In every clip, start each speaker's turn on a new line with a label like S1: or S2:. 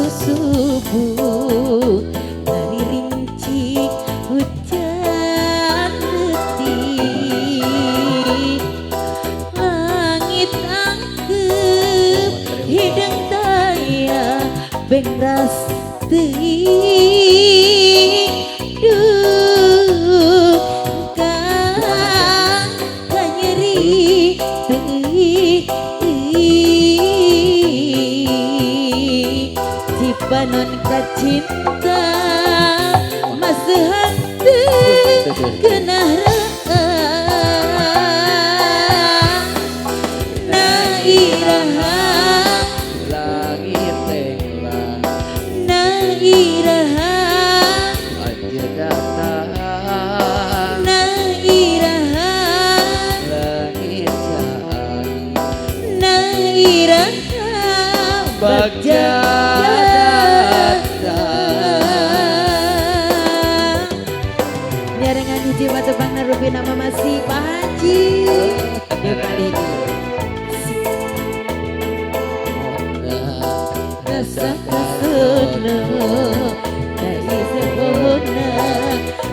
S1: subuh dari rinci hujan detik langit angkep hidung daya bengras teuing duh kang kanyeri teuing cipanon kacinta masehan teu keunah na iraha
S2: langit tenglang
S1: na iraha
S2: anjeun datang
S1: na iraha
S2: langit caang
S1: na iraha
S2: bagja
S1: nyarengan hiji batu bang narupi nama masih Pak Haji yuk kali ini rasa kasona dari sempurna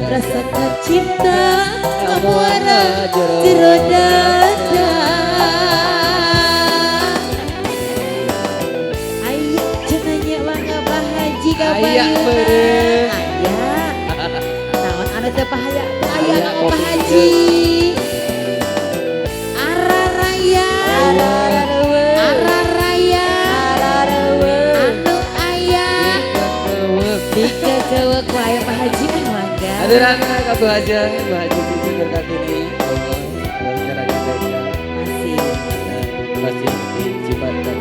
S1: rasa cinta kamuara jero dada ayo cenanya bangga Pak Haji kabayuna aya naon anu teu pahaya teu aya Pak Haji araraya araraya anu aya dikekeuk wae Pak Haji kan mangga
S2: hadiran ka Bu Haji Susu Kartini masyarakat desa masih di Cipatat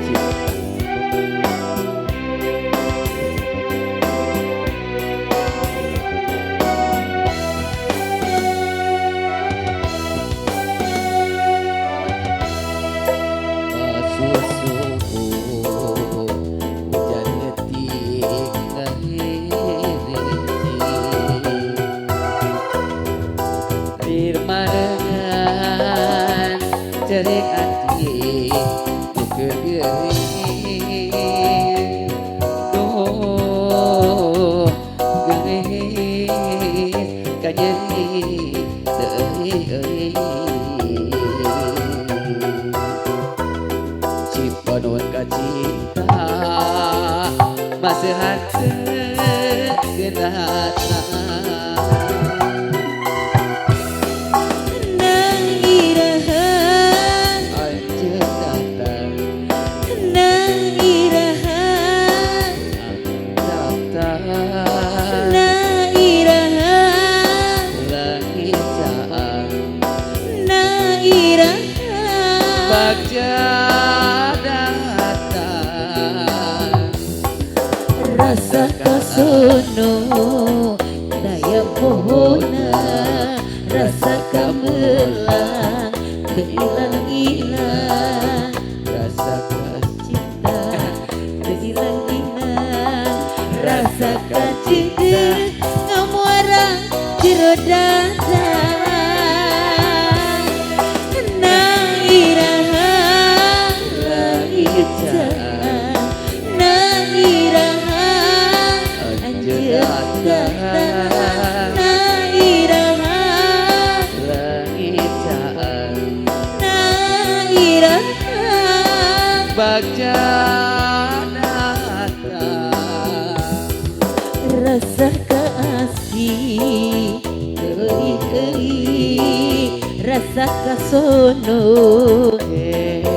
S2: Firmanengan cerik ati bukeun geuring duh geuring kanyeri teuing cipanon kacinta masehan teu geunah
S1: rasa kasono daya pohona rasa kamelang teuilang-ilang rasa cinta teuilang-ilang rasa cinta ngamuara jero dada na iraha langit caang na iraha na iraha
S2: langit caang
S1: na iraha
S2: bagja datang
S1: rasa kasih rasa kasono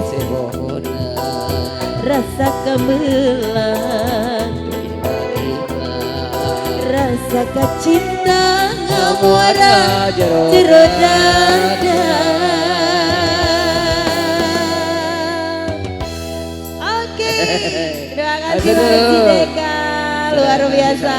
S2: sebohona
S1: rasa kamelang rasa cinta ngamuara jero dada. Oke, terima kasih Mas Deka, luar biasa.